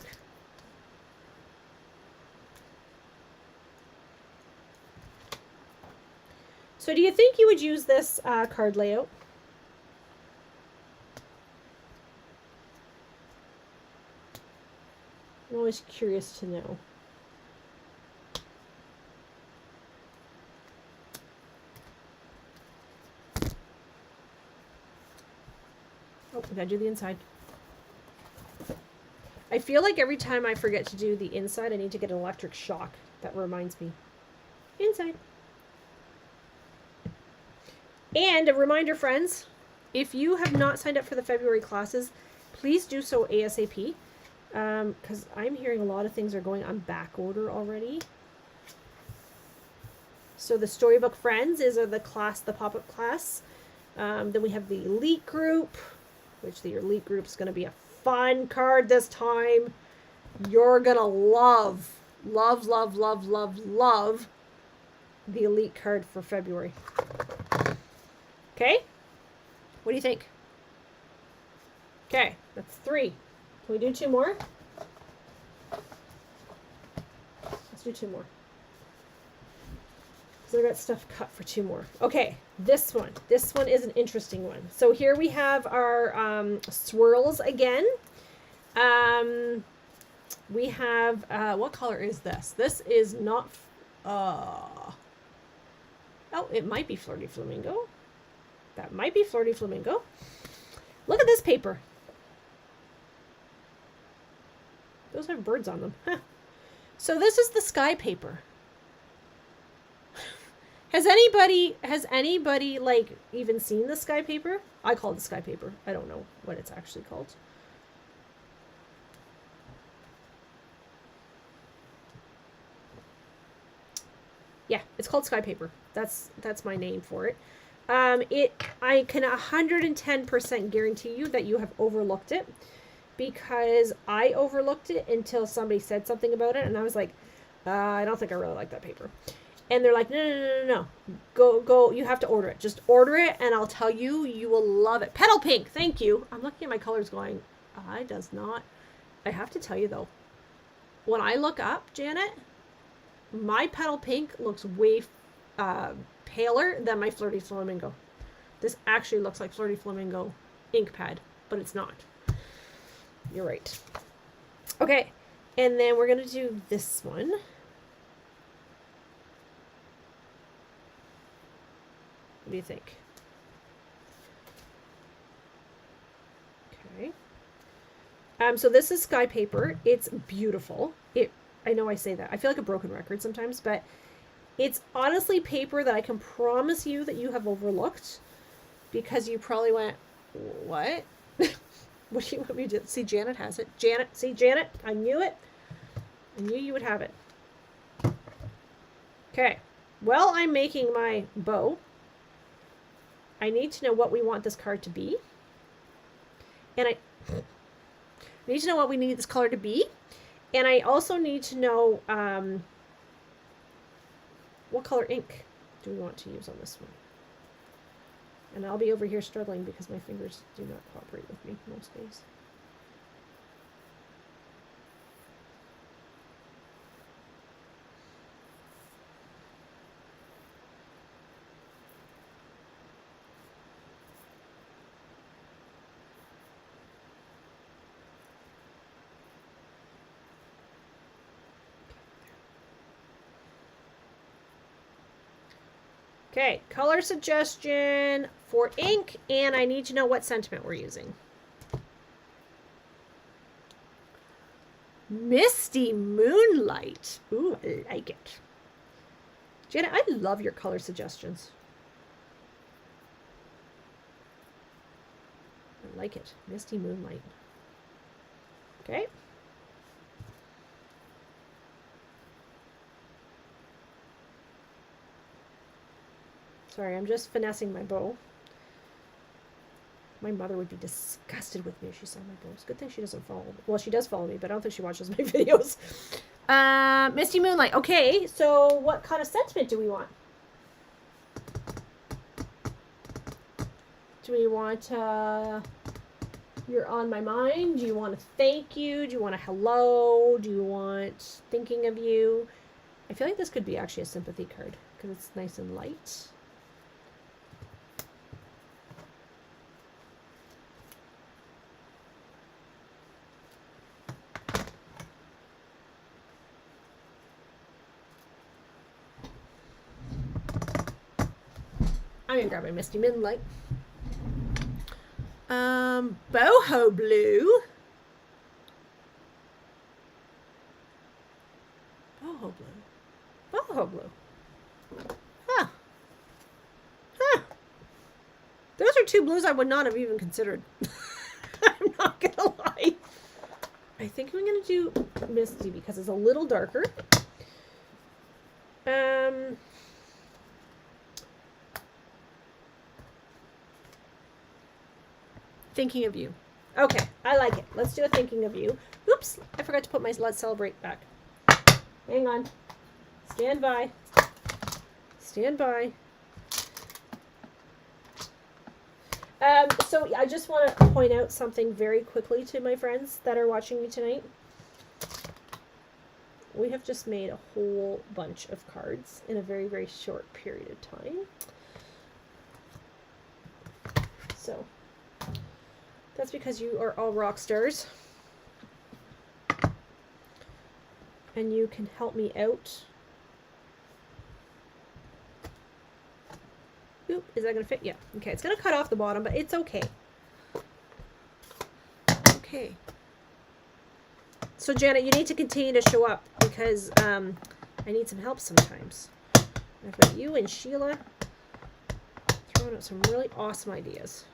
So do you think you would use this card layout? I'm always curious to know. Oh, we gotta do the inside. I feel like every time I forget to do the inside, I need to get an electric shock. That reminds me. Inside. And a reminder, friends, if you have not signed up for the February classes, please do so ASAP. Because I'm hearing a lot of things are going on back order already. So the Storybook Friends is the class, the pop-up class. Then we have the Elite Group, which the Elite Group is going to be a fun card this time. You're going to love the Elite card for February. Okay? What do you think? Okay, that's 3. Can we do 2 more? Let's do 2 more. So I got stuff cut for 2 more. Okay, this one. This one is an interesting one. So here we have our swirls again. We have, what color is this? This is not, oh, it might be Flirty Flamingo. That might be Flirty Flamingo. Look at this paper. Those have birds on them. So this is the sky paper. Has anybody like even seen the sky paper? I call it the sky paper. I don't know what it's actually called. Yeah, it's called sky paper. That's my name for it. I can 110% guarantee you that you have overlooked it, because I overlooked it until somebody said something about it, and I was like, I don't think I really like that paper. And they're like, no. Go. You have to order it. Just order it, and I'll tell you, you will love it. Petal pink. Thank you. I'm looking at my colors going, I does not. I have to tell you, though, when I look up, Janet, my petal pink looks way paler than my Flirty Flamingo. This actually looks like Flirty Flamingo ink pad, but it's not. You're right. Okay. And then we're going to do this one. What do you think? Okay. So this is sky paper. It's beautiful. I know I say that. I feel like a broken record sometimes, but it's honestly paper that I can promise you that you have overlooked, because you probably went, what? What do you want me to do? See, Janet has it. Janet, I knew it. I knew you would have it. Okay. While I'm making my bow, I need to know what we want this card to be. And I need to know what we need this color to be. And I also need to know what color ink do we want to use on this one. And I'll be over here struggling because my fingers do not cooperate with me most days. Okay, color suggestion for ink, and I need to know what sentiment we're using. Misty Moonlight. Ooh, I like it. Janet, I love your color suggestions. I like it. Misty Moonlight. Okay. Sorry, I'm just finessing my bow. My mother would be disgusted with me if she saw my bows. Good thing she doesn't follow me. Well, she does follow me, but I don't think she watches my videos. Misty Moonlight. Okay, so what kind of sentiment do we want? Do we want you're on my mind? Do you want a thank you? Do you want a hello? Do you want thinking of you? I feel like this could be actually a sympathy card because it's nice and light. I'm gonna grab my Misty Moonlight. Boho blue. Boho blue. Boho blue. Huh. Those are two blues I would not have even considered. I'm not gonna lie. I think I'm gonna do Misty because it's a little darker. Thinking of you. Okay, I like it. Let's do a thinking of you. Oops, I forgot to put my let's celebrate back. Hang on. Stand by. Stand by. So I just want to point out something very quickly to my friends that are watching me tonight. We have just made a whole bunch of cards in a very, very short period of time. So that's because you are all rock stars. And you can help me out. Oop, is that going to fit? Yeah. Okay, it's going to cut off the bottom, but it's okay. Okay. So, Janet, you need to continue to show up because I need some help sometimes. I've got you and Sheila throwing out some really awesome ideas.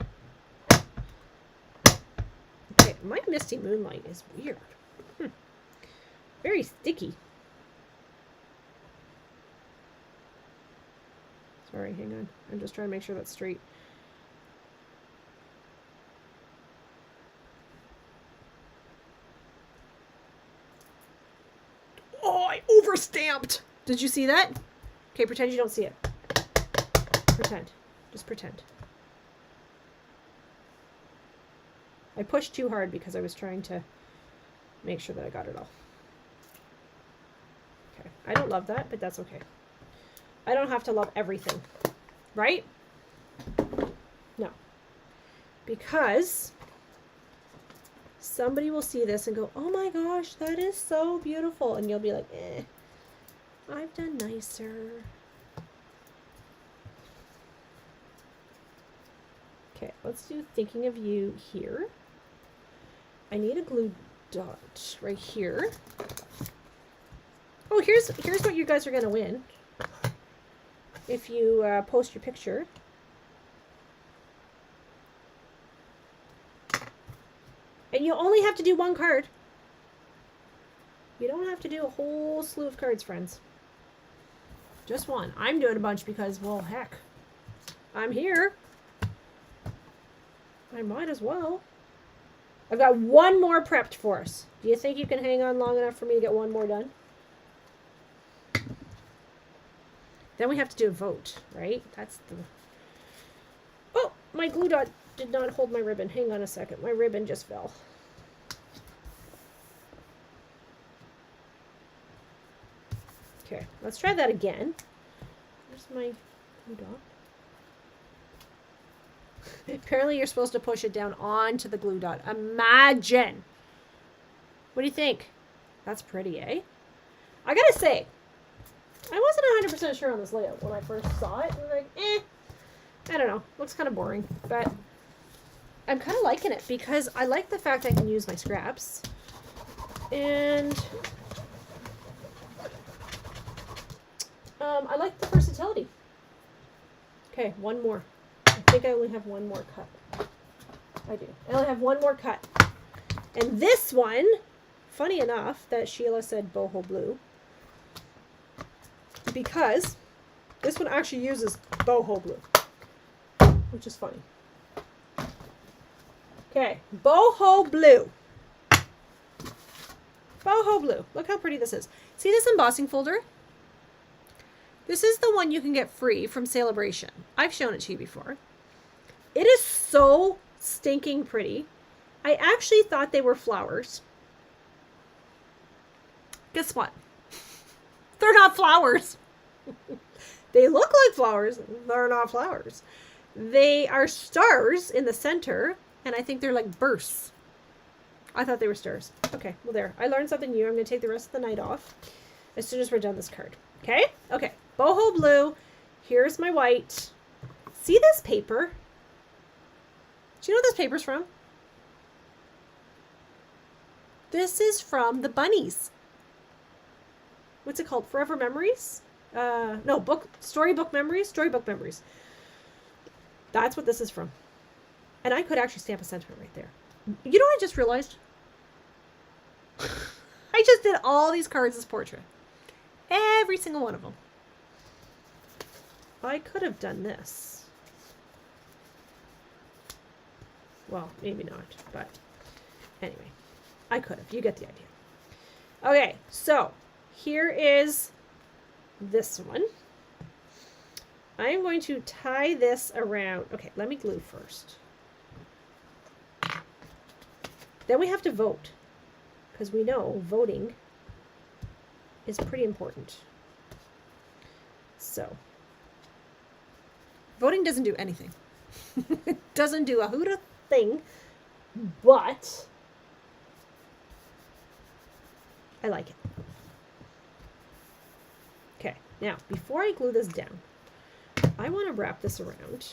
Okay, my Misty Moonlight is weird. Very sticky. Sorry, hang on. I'm just trying to make sure that's straight. Oh, I overstamped! Did you see that? Okay, pretend you don't see it. Pretend. Just pretend. I pushed too hard because I was trying to make sure that I got it all. Okay, I don't love that, but that's okay. I don't have to love everything, right? No. Because somebody will see this and go, oh my gosh, that is so beautiful. And you'll be like, I've done nicer. Okay, let's do Thinking of You here. I need a glue dot right here. Oh, here's what you guys are going to win. If you post your picture. And you only have to do one card. You don't have to do a whole slew of cards, friends. Just one. I'm doing a bunch because, well, heck. I'm here. I might as well. I've got one more prepped for us. Do you think you can hang on long enough for me to get one more done? Then we have to do a vote, right? That's the... Oh, my glue dot did not hold my ribbon. Hang on a second. My ribbon just fell. Okay, let's try that again. Where's my glue dot? Apparently you're supposed to push it down onto the glue dot. Imagine! What do you think? That's pretty, eh? I gotta say, I wasn't 100% sure on this layout when I first saw it. I was like, I don't know. Looks kind of boring. But I'm kind of liking it because I like the fact I can use my scraps. And I like the versatility. Okay, one more. I think I only have one more cut. I do. I only have one more cut. And this one, funny enough that Sheila said boho blue, because this one actually uses boho blue, which is funny. Okay, boho blue. Boho blue. Look how pretty this is. See this embossing folder? This is the one you can get free from Celebration. I've shown it to you before. It is so stinking pretty. I actually thought they were flowers. Guess what? They're not flowers. They look like flowers. They're not flowers. They are stars in the center, and I think they're like bursts. I thought they were stars. Okay, well there. I learned something new. I'm going to take the rest of the night off as soon as we're done this card. Okay? Okay. Boho blue. Here's my white. See this paper? Do you know what this paper's from? This is from the bunnies. What's it called? Forever Memories? No, Storybook Memories? Storybook Memories. That's what this is from. And I could actually stamp a sentiment right there. You know what I just realized? I just did all these cards as portrait. Every single one of them. I could have done this. Well, maybe not, but anyway. I could have. You get the idea. Okay, so here is this one. I am going to tie this around. Okay, let me glue first. Then we have to vote, because we know voting is pretty important. So, voting doesn't do anything. It doesn't do a hoota thing, but I like it. Okay, now, before I glue this down, I want to wrap this around.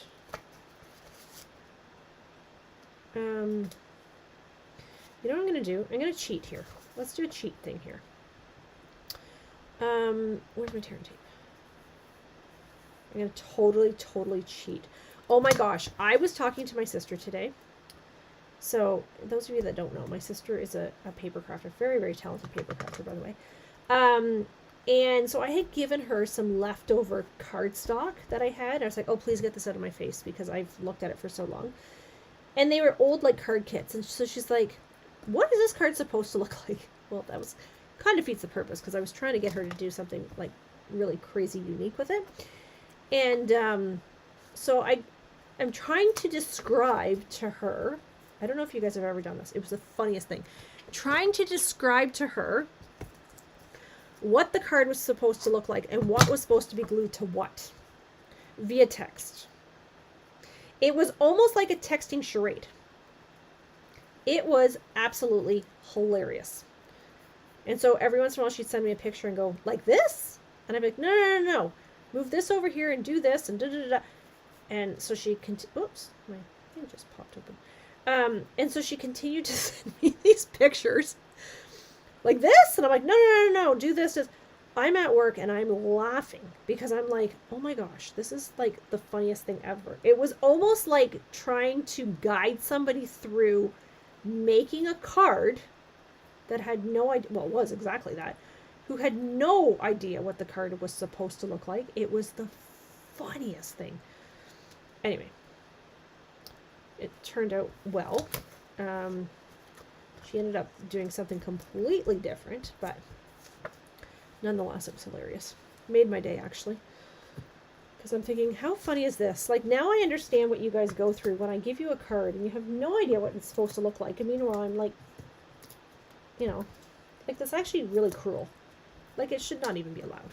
You know what I'm going to do? I'm going to cheat here. Let's do a cheat thing here. Where's my tear tape? I'm going to totally cheat. Oh my gosh. I was talking to my sister today. So, those of you that don't know, my sister is a paper crafter. Very talented paper crafter, by the way. And so I had given her some leftover cardstock that I had. I was like, oh, please get this out of my face because I've looked at it for so long. And they were old, like, card kits. And so she's like, what is this card supposed to look like? Well, that was kind of defeats the purpose because I was trying to get her to do something, like, really crazy unique with it. And so I'm trying to describe to her, I don't know if you guys have ever done this. It was the funniest thing. Trying to describe to her what the card was supposed to look like and what was supposed to be glued to what via text. It was almost like a texting charade. It was absolutely hilarious. And so every once in a while she'd send me a picture and go, like this? And I'd be like, no. Move this over here and do this and da-da-da-da. And so she oops, my thing just popped open. And so she continued to send me these pictures like this. And I'm like, no, do this. I'm at work and I'm laughing because I'm like, oh my gosh, this is like the funniest thing ever. It was almost like trying to guide somebody through making a card that had no idea, well, it was exactly that, who had no idea what the card was supposed to look like. It was the funniest thing. Anyway, it turned out well. She ended up doing something completely different, but nonetheless, it was hilarious. Made my day, actually. Because I'm thinking, how funny is this? Like, now I understand what you guys go through when I give you a card and you have no idea what it's supposed to look like. And meanwhile, I'm like, you know, like, that's actually really cruel. Like, it should not even be allowed.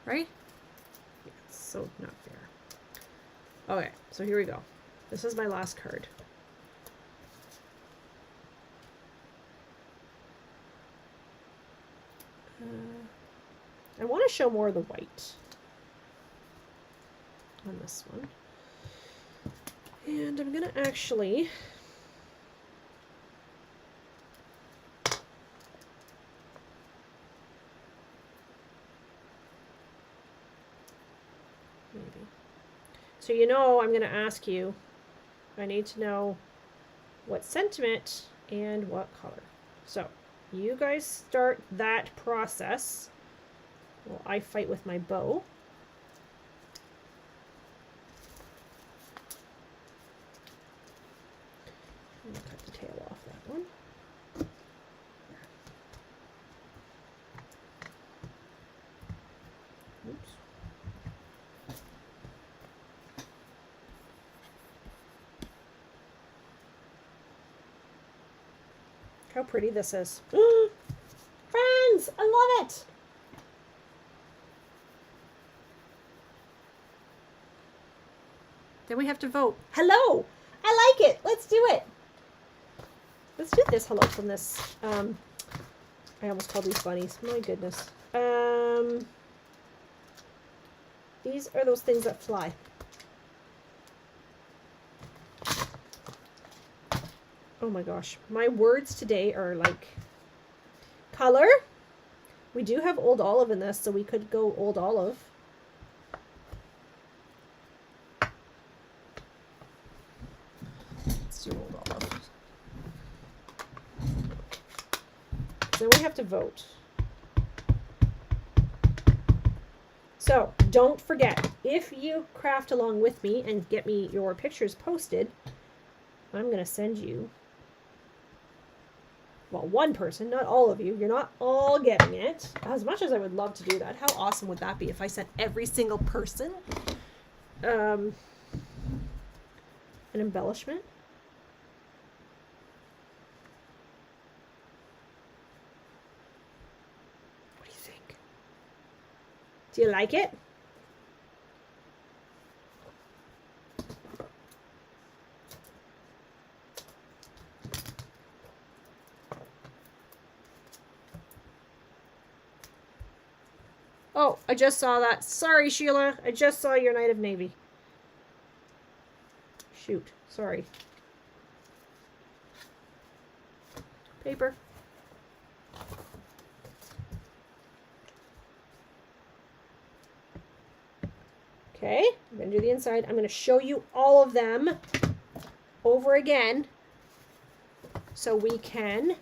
Right? Yeah, it's so not fair. Okay, so here we go. This is my last card. I want to show more of the white on this one. And I'm going to actually maybe. So you know I'm going to ask you, I need to know what sentiment and what color. So you guys start that process while I fight with my bow. I'm going to cut the tail off that one. Oops. How pretty this is. Friends, I love it. Then we have to vote. Hello. I like it. Let's do it. Let's do this hello from this. I almost called these bunnies. My goodness. These are those things that fly. Oh my gosh. My words today are like color. We do have Old Olive in this, so we could go Old Olive. Let's do Old Olive. Then we have to vote. So don't forget, if you craft along with me and get me your pictures posted, I'm going to send you, well, one person, not all of you. You're not all getting it. As much as I would love to do that, how awesome would that be if I sent every single person an embellishment? What do you think? Do you like it? Oh, I just saw that. Sorry, Sheila. I just saw your Knight of Navy. Shoot. Sorry. Paper. Okay, I'm going to do the inside. I'm going to show you all of them over again so we can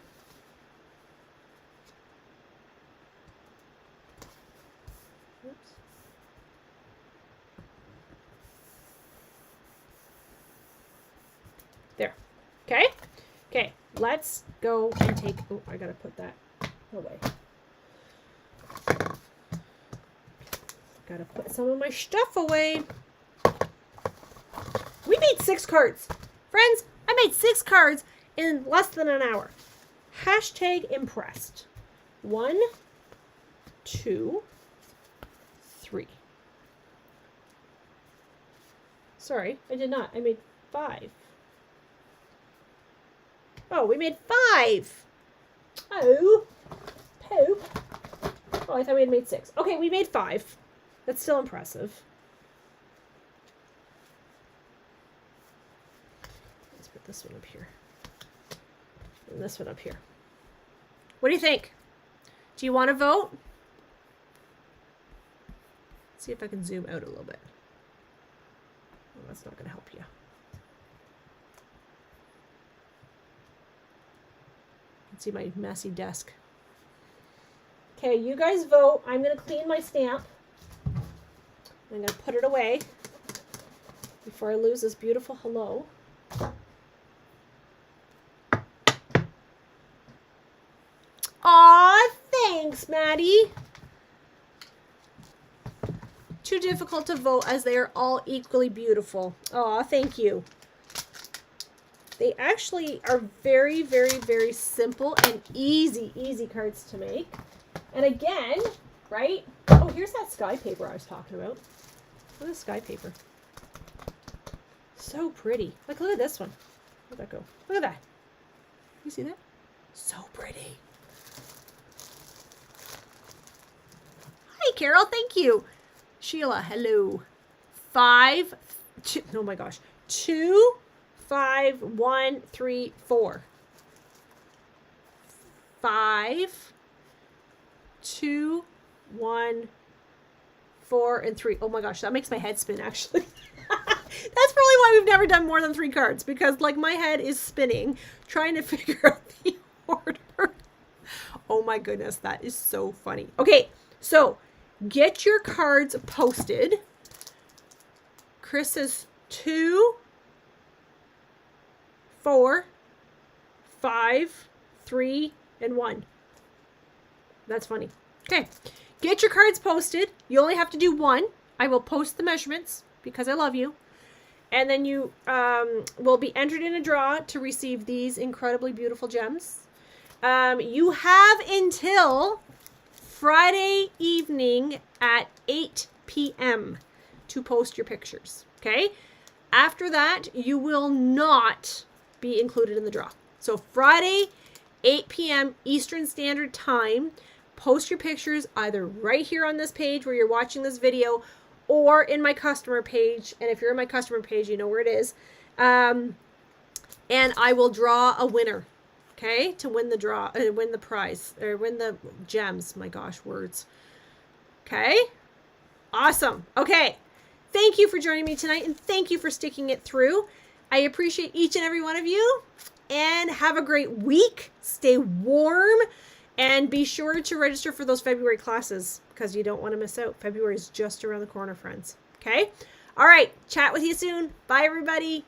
there. Okay? Okay, let's go and take, oh, I got to put that away. Got to put some of my stuff away. We made 6 cards. Friends, I made 6 cards in less than an hour. Hashtag impressed. 1, 2, 3. Sorry, I did not. I made 5. Oh, we made 5. Oh, poop. Oh, I thought we had made 6. Okay, we made 5. That's still impressive. Let's put this one up here. And this one up here. What do you think? Do you want to vote? Let's see if I can zoom out a little bit. Well, that's not going to help you. Let's see my messy desk. Okay, you guys vote. I'm going to clean my stamp. I'm going to put it away before I lose this beautiful hello. Aw, thanks, Maddie. Too difficult to vote as they are all equally beautiful. Aw, thank you. They actually are very, very, very simple and easy cards to make. And again, right? Oh, here's that sky paper I was talking about. Look at the sky paper. So pretty. Like, look at this one. Where'd that go? Look at that. You see that? So pretty. Hi, Carol. Thank you. Sheila, hello. 5, 2, oh my gosh. 2, 5, 1, 3, 4. 5, 2, 1, 4, and 3. Oh my gosh, that makes my head spin, actually. That's probably why we've never done more than 3 cards, because like my head is spinning trying to figure out the order. Oh my goodness, that is so funny. Okay, so get your cards posted. Chris says 2, 4, 5, 3, and 1. That's funny. Okay, get your cards posted. You only have to do 1. I will post the measurements because I love you. And then you will be entered in a draw to receive these incredibly beautiful gems. You have until Friday evening at 8 p.m. to post your pictures. Okay? After that, you will not be included in the draw. So Friday, 8 p.m. Eastern Standard Time, post your pictures either right here on this page where you're watching this video or in my customer page. And if you're in my customer page, you know where it is. And I will draw a winner, okay, to win the draw, win the prize, or win the gems. My gosh, words. Okay? Awesome. Okay. Thank you for joining me tonight, and thank you for sticking it through. I appreciate each and every one of you, and have a great week. Stay warm, and be sure to register for those February classes because you don't want to miss out. February is just around the corner, friends. Okay? All right. Chat with you soon. Bye, everybody.